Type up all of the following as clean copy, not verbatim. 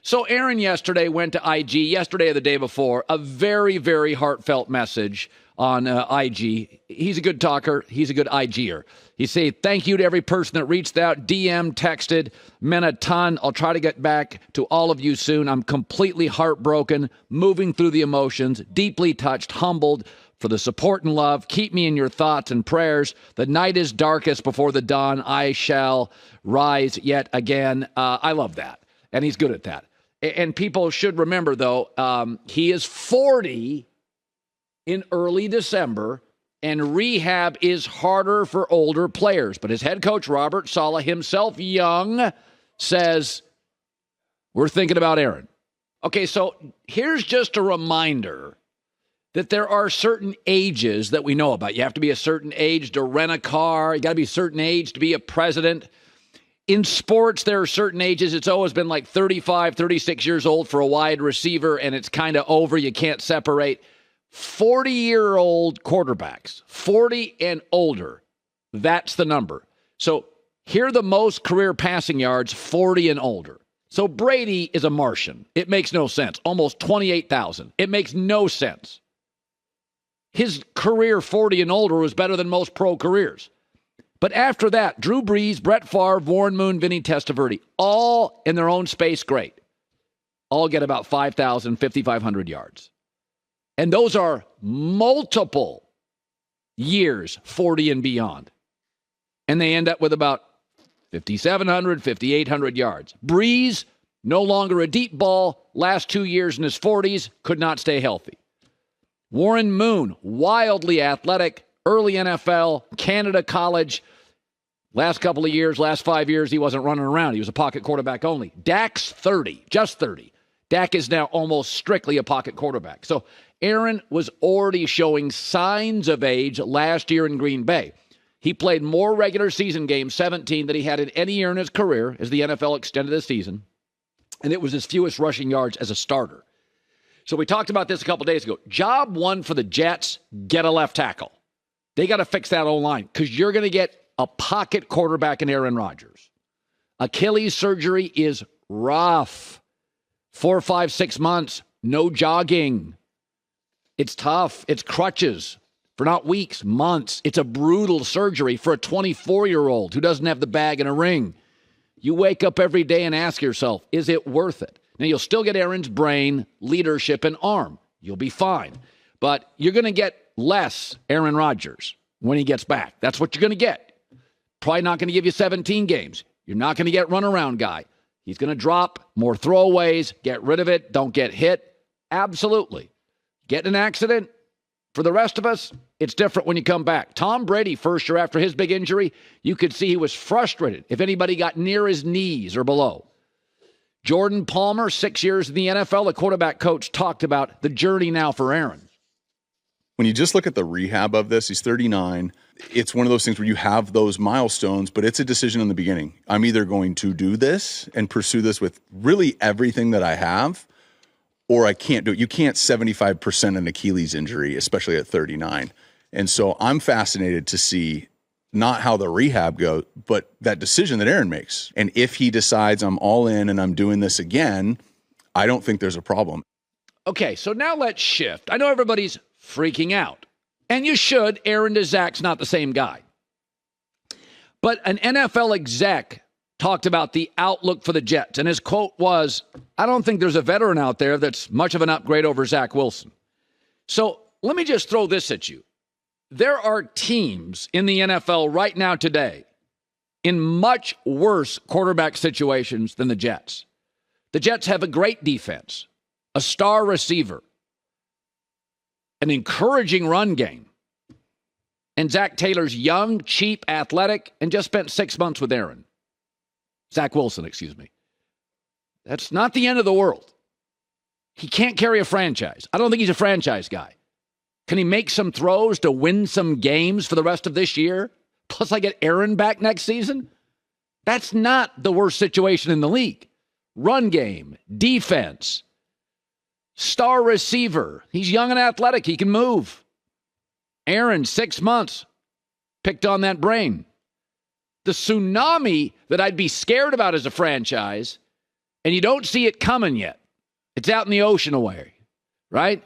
So Aaron yesterday went to IG, yesterday or the day before, a very, very heartfelt message on IG. He's a good talker. He's a good IGer. He said, thank you to every person that reached out, DM, texted, meant a ton. I'll try to get back to all of you soon. I'm completely heartbroken, moving through the emotions, deeply touched, humbled for the support and love. Keep me in your thoughts and prayers. The night is darkest before the dawn. I shall rise yet again. I love that. And he's good at that. And people should remember, though, he is 40 in early December, and rehab is harder for older players. But his head coach, Robert Saleh, himself young, says, we're thinking about Aaron. Okay, so here's just a reminder that there are certain ages that we know about. You have to be a certain age to rent a car. You got to be a certain age to be a president. In sports, there are certain ages. It's always been like 35, 36 years old for a wide receiver, and it's kind of over. You can't separate. 40-year-old quarterbacks, 40 and older, that's the number. So here are the most career passing yards, 40 and older. So Brady is a Martian. It makes no sense. Almost 28,000. It makes no sense. His career 40 and older was better than most pro careers. But after that, Drew Brees, Brett Favre, Warren Moon, Vinny Testaverde, all in their own space, great. All get about 5,000, 5,500 yards. And those are multiple years, 40 and beyond. And they end up with about 5,700, 5,800 yards. Brees, no longer a deep ball, last 2 years in his 40s, could not stay healthy. Warren Moon, wildly athletic, early NFL, Canada college. Last couple of years, last 5 years, he wasn't running around. He was a pocket quarterback only. Dak's 30, just 30. Dak is now almost strictly a pocket quarterback. So Aaron was already showing signs of age last year in Green Bay. He played more regular season games, 17, than he had in any year in his career as the NFL extended the season. And it was his fewest rushing yards as a starter. So we talked about this a couple days ago. Job one for the Jets, get a left tackle. They got to fix that O-line because you're going to get a pocket quarterback in Aaron Rodgers. Achilles surgery is rough. 4, 5, 6 months, no jogging. It's tough. It's crutches for not weeks, months. It's a brutal surgery for a 24-year-old who doesn't have the bag and a ring. You wake up every day and ask yourself, is it worth it? Now, you'll still get Aaron's brain, leadership, and arm. You'll be fine. But you're going to get less Aaron Rodgers when he gets back. That's what you're going to get. Probably not going to give you 17 games. You're not going to get runaround guy. He's going to drop more throwaways, get rid of it, don't get hit. Absolutely. Get in an accident. For the rest of us, it's different when you come back. Tom Brady, first year after his big injury, you could see he was frustrated if anybody got near his knees or below. Jordan Palmer, 6 years in the NFL, the quarterback coach, talked about the journey now for Aaron. When you just look at the rehab of this, he's 39. It's one of those things where you have those milestones, but it's a decision in the beginning. I'm either going to do this and pursue this with really everything that I have, or I can't do it. You can't 75% an Achilles injury, especially at 39. And so I'm fascinated to see not how the rehab goes, but that decision that Aaron makes. And if he decides I'm all in and I'm doing this again, I don't think there's a problem. Okay, so now let's shift. I know everybody's freaking out. And you should. Aaron to Zach's not the same guy. But an NFL exec talked about the outlook for the Jets. And his quote was, I don't think there's a veteran out there that's much of an upgrade over Zach Wilson. So let me just throw this at you. There are teams in the NFL right now today in much worse quarterback situations than the Jets. The Jets have a great defense, a star receiver, an encouraging run game. And Zach Taylor's young, cheap, athletic, and just spent 6 months with Aaron. Zach Wilson, excuse me. That's not the end of the world. He can't carry a franchise. I don't think he's a franchise guy. Can he make some throws to win some games for the rest of this year? Plus, I get Aaron back next season? That's not the worst situation in the league. Run game, defense, star receiver. He's young and athletic. He can move. Aaron, 6 months, picked on that brain. The tsunami that I'd be scared about as a franchise, and you don't see it coming yet. It's out in the ocean away, right?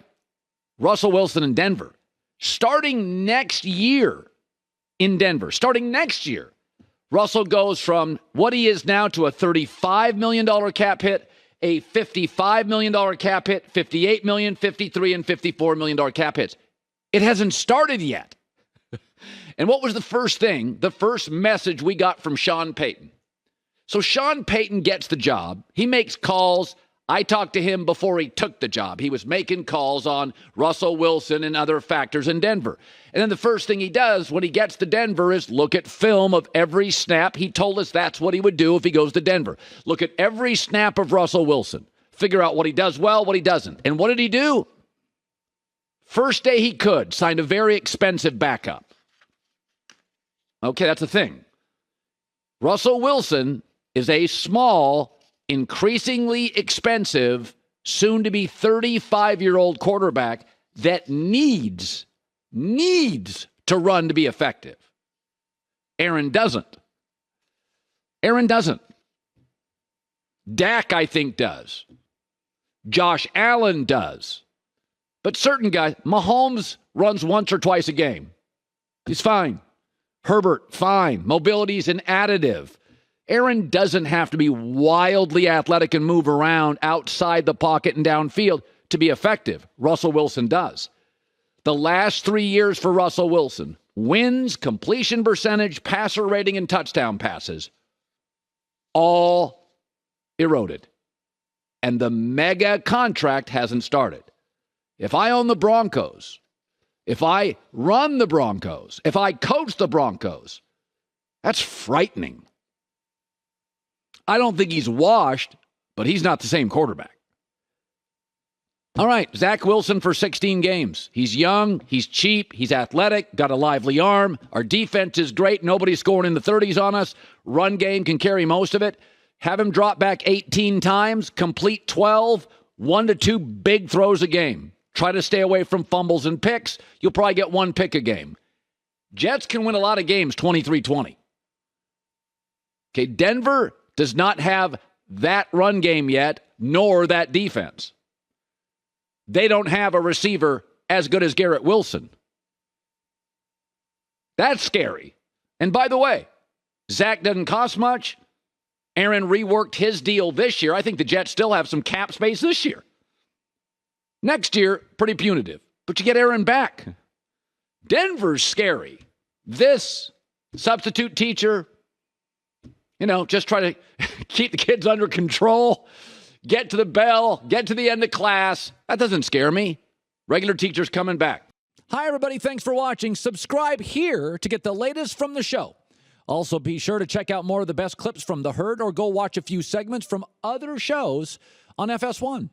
Russell Wilson in Denver. Starting next year in Denver, Russell goes from what he is now to a $35 million cap hit, a $55 million cap hit, $58 million, $53, and $54 million cap hits. It hasn't started yet. And what was the first message we got from Sean Payton? So Sean Payton gets the job. He makes calls. I talked to him before he took the job. He was making calls on Russell Wilson and other factors in Denver. And then the first thing he does when he gets to Denver is look at film of every snap. He told us that's what he would do if he goes to Denver. Look at every snap of Russell Wilson. Figure out what he does well, what he doesn't. And what did he do? First day he could, signed a very expensive backup. Okay, that's the thing. Russell Wilson is a small, increasingly expensive, soon-to-be 35-year-old quarterback that needs to run to be effective. Aaron doesn't. Dak, I think, does. Josh Allen does. But certain guys, Mahomes runs once or twice a game. He's fine. Herbert, fine. Mobility's an additive. Aaron doesn't have to be wildly athletic and move around outside the pocket and downfield to be effective. Russell Wilson does. The last 3 years for Russell Wilson, wins, completion percentage, passer rating, and touchdown passes, all eroded. And the mega contract hasn't started. If I own the Broncos, if I run the Broncos, if I coach the Broncos, that's frightening. I don't think he's washed, but he's not the same quarterback. All right, Zach Wilson for 16 games. He's young, he's cheap, he's athletic, got a lively arm. Our defense is great. Nobody's scoring in the 30s on us. Run game can carry most of it. Have him drop back 18 times, complete 12, 1 to 2 big throws a game. Try to stay away from fumbles and picks. You'll probably get 1 pick a game. Jets can win a lot of games 23-20. Okay, Denver does not have that run game yet, nor that defense. They don't have a receiver as good as Garrett Wilson. That's scary. And by the way, Zach doesn't cost much. Aaron reworked his deal this year. I think the Jets still have some cap space this year. Next year, pretty punitive. But you get Aaron back. Denver's scary. This substitute teacher, just try to keep the kids under control, get to the bell, get to the end of class. That doesn't scare me. Regular teachers coming back. Hi, everybody. Thanks for watching. Subscribe here to get the latest from the show. Also, be sure to check out more of the best clips from The Herd or go watch a few segments from other shows on FS1.